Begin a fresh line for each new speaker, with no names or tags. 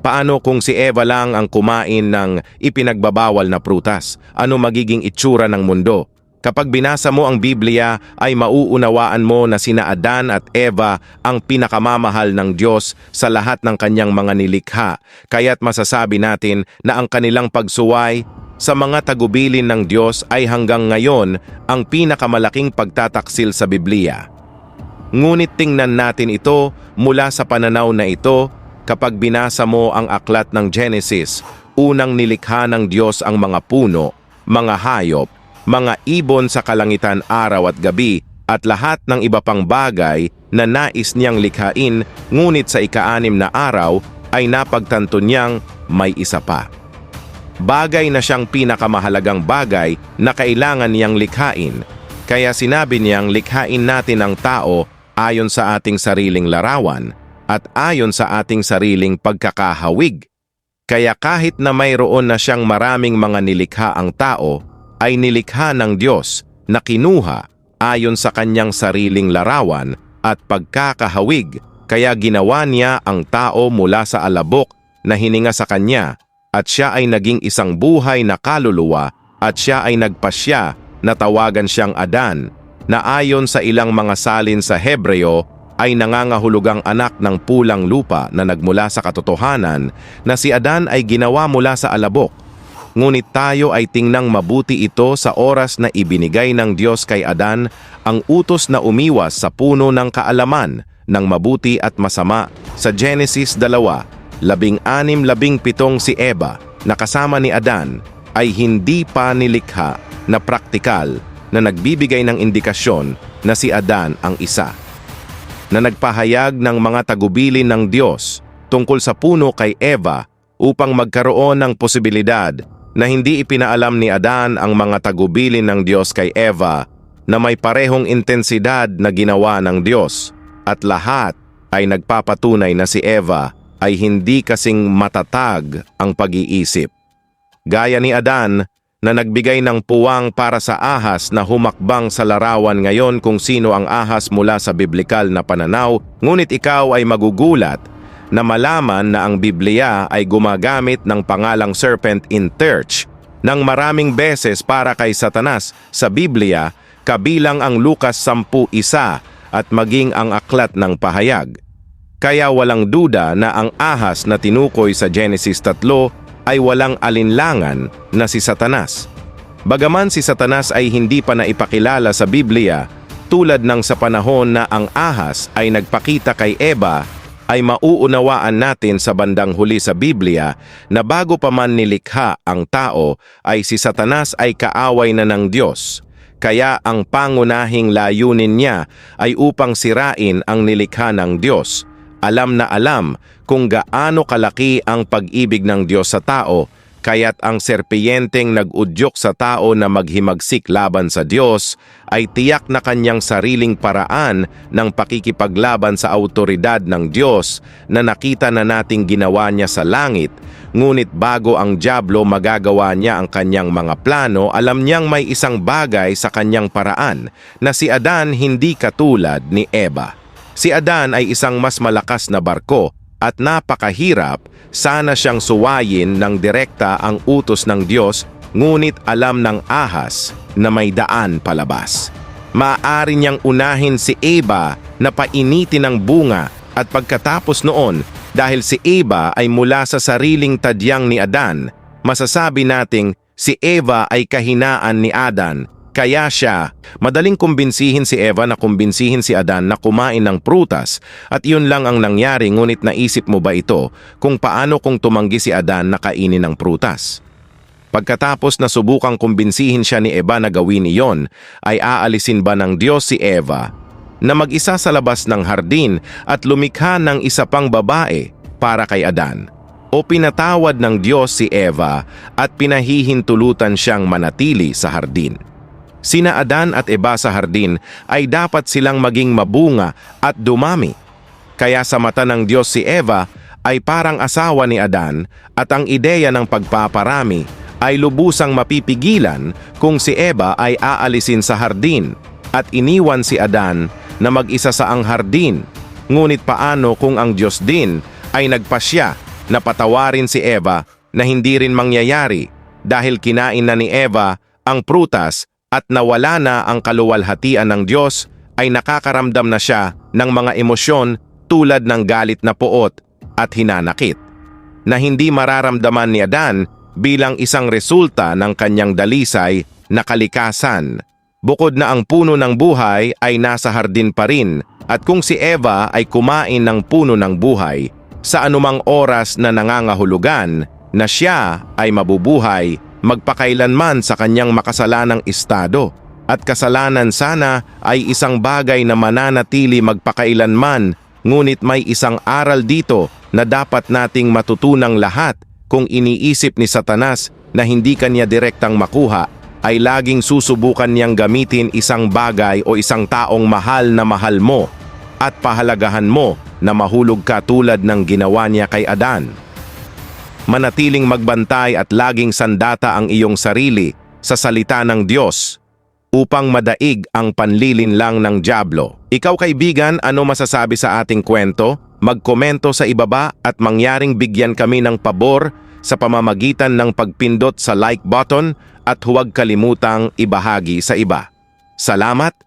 Paano kung si Eva lang ang kumain ng ipinagbabawal na prutas? Ano magiging itsura ng mundo? Kapag binasa mo ang Biblia ay mauunawaan mo na sina Adan at Eva ang pinakamamahal ng Diyos sa lahat ng kanyang mga nilikha. Kaya't masasabi natin na ang kanilang pagsuway sa mga tagubilin ng Diyos ay hanggang ngayon ang pinakamalaking pagtataksil sa Biblia. Ngunit tingnan natin ito mula sa pananaw na ito. Kapag binasa mo ang aklat ng Genesis, unang nilikha ng Diyos ang mga puno, mga hayop, mga ibon sa kalangitan araw at gabi, at lahat ng iba pang bagay na nais niyang likhain, ngunit sa ika-6 na araw ay napagtanto niyang may isa pa. Bagay na siyang pinakamahalagang bagay na kailangan niyang likhain, kaya sinabi niyang likhain natin ang tao ayon sa ating sariling larawan, at ayon sa ating sariling pagkakahawig. Kaya kahit na mayroon na siyang maraming mga nilikha ang tao, ay nilikha ng Diyos na kinuha ayon sa kanyang sariling larawan at pagkakahawig. Kaya ginawa niya ang tao mula sa alabok na hininga sa kanya, at siya ay naging isang buhay na kaluluwa, at siya ay nagpasya na tawagan siyang Adan, na ayon sa ilang mga salin sa Hebreo ay nangangahulugang anak ng pulang lupa na nagmula sa katotohanan na si Adan ay ginawa mula sa alabok. Ngunit tayo ay tingnang mabuti ito sa oras na ibinigay ng Diyos kay Adan ang utos na umiwas sa puno ng kaalaman ng mabuti at masama. Sa Genesis 2:16-17 si Eva na kasama ni Adan ay hindi pa nilikha na praktikal na nagbibigay ng indikasyon na si Adan ang isa na nagpahayag ng mga tagubilin ng Diyos tungkol sa puno kay Eva upang magkaroon ng posibilidad na hindi ipinaalam ni Adan ang mga tagubilin ng Diyos kay Eva na may parehong intensidad na ginawa ng Diyos, at lahat ay nagpapatunay na si Eva ay hindi kasing matatag ang pag-iisip. Gaya ni Adan na nagbigay ng puwang para sa ahas na humakbang sa larawan ngayon kung sino ang ahas mula sa biblikal na pananaw, ngunit ikaw ay magugulat na malaman na ang Biblia ay gumagamit ng pangalang serpent in terch ng maraming beses para kay Satanas sa Biblia, kabilang ang Lucas 10:1 at maging ang aklat ng pahayag. Kaya walang duda na ang ahas na tinukoy sa Genesis 3 ay walang alinlangan na si Satanas. Bagaman si Satanas ay hindi pa naipakilala sa Biblia, tulad ng sa panahon na ang ahas ay nagpakita kay Eva, ay mauunawaan natin sa bandang huli sa Biblia na bago pa man nilikha ang tao ay si Satanas ay kaaway na ng Diyos. Kaya ang pangunahing layunin niya ay upang sirain ang nilikha ng Diyos. Alam na alam kung gaano kalaki ang pag-ibig ng Diyos sa tao, kaya't ang serpiyenteng nag-udyok sa tao na maghimagsik laban sa Diyos ay tiyak na kanyang sariling paraan ng pakikipaglaban sa autoridad ng Diyos na nakita na nating ginawa niya sa langit. Ngunit bago ang dyablo magagawa niya ang kanyang mga plano, alam niyang may isang bagay sa kanyang paraan na si Adan hindi katulad ni Eva. Si Adan ay isang mas malakas na barko at napakahirap sana siyang suwayin ng direkta ang utos ng Diyos, ngunit alam ng ahas na may daan palabas. Maaari niyang unahin si Eva na painitin ng bunga, at pagkatapos noon, dahil si Eva ay mula sa sariling tadyang ni Adan, masasabi nating si Eva ay kahinaan ni Adan. Kaya siya, madaling kumbinsihin si Eva na kumbinsihin si Adan na kumain ng prutas, at yun lang ang nangyari. Ngunit naisip mo ba ito kung paano kung tumanggi si Adan na kainin ng prutas? Pagkatapos na subukang kumbinsihin siya ni Eva na gawin iyon, ay aalisin ba ng Diyos si Eva na mag-isa sa labas ng hardin at lumikha ng isa pang babae para kay Adan? O pinatawad ng Diyos si Eva at pinahihintulutan siyang manatili sa hardin? Sina Adan at Eva sa hardin ay dapat silang maging mabunga at dumami. Kaya sa mata ng Diyos si Eva ay parang asawa ni Adan, at ang ideya ng pagpaparami ay lubusang mapipigilan kung si Eva ay aalisin sa hardin at iniwan si Adan na mag-isa sa ang hardin. Ngunit paano kung ang Diyos din ay nagpasya na patawarin si Eva na hindi rin mangyayari dahil kinain na ni Eva ang prutas at nawala na ang kaluwalhatian ng Diyos, ay nakakaramdam na siya ng mga emosyon tulad ng galit na poot at hinanakit, na hindi mararamdaman ni Adan bilang isang resulta ng kanyang dalisay na kalikasan. Bukod na ang puno ng buhay ay nasa hardin pa rin, at kung si Eva ay kumain ng puno ng buhay, sa anumang oras na nangangahulugan na siya ay mabubuhay magpakailanman sa kanyang makasalanang estado. At kasalanan sana ay isang bagay na mananatili magpakailanman, ngunit may isang aral dito na dapat nating matutunang lahat. Kung iniisip ni Satanas na hindi kanya direktang makuha, ay laging susubukan niyang gamitin isang bagay o isang taong mahal mo at pahalagahan mo na mahulog ka tulad ng ginawa niya kay Adan. Manatiling magbantay at laging sandata ang iyong sarili sa salita ng Diyos upang madaig ang panlilinlang ng dyablo. Ikaw kaibigan, ano masasabi sa ating kwento? Magkomento sa ibaba at mangyaring bigyan kami ng pabor sa pamamagitan ng pagpindot sa like button at huwag kalimutang ibahagi sa iba. Salamat